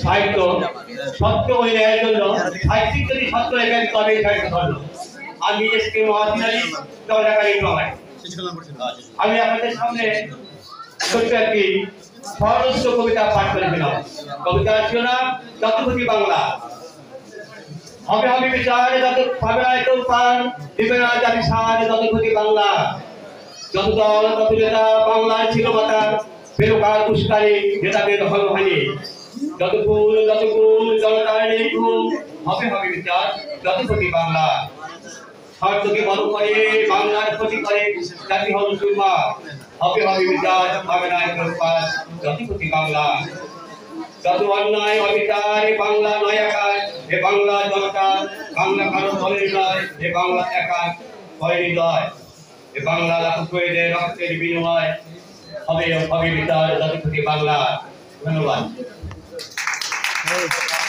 সাহিত্য সত্য ও ন্যায়ের জন্য সাহিত্যিক যদি সত্য লেখেন তবে সাহিত্য ধর্ম। আমি এসকে মহাদিনারি দরজাকারী নয়। আমি আপনাদের সামনে ছোট্ট একটি সরস্ব কবিতা পাঠ করেছিলাম। কবিতার শিরোনাম যতপতি বাংলা। হবে হবে বিচার যত পাবে না কেউ পান, দিবে না জাতি সার যতপতি বাংলা। যত দল তত নেতা বাংলার ছিল মাতা, বেরোকার পুষ্কারে নেতাদের হলহানি। যত ফুল জনতার নেই ঘুম, হবে হবে বিচার যতপতি বাংলা। স্বার্থকে বড় করে বাংলার ক্ষতি করে জাতি হল সুরমা। হবে হবে বিচার পাবে না কেউ পান যতপতি বাংলা। যত অন্যায় অবিচার এ বাংলা নয় একার, এ বাংলা জনতা বাংলা কারো দলের নয়, এ বাংলা একার হয়নি নয়। এ বাংলা লাখ শহীদের রক্তের বিনিময়, হবে হবে বিচার যতপতি বাংলা। ধন্যবাদ।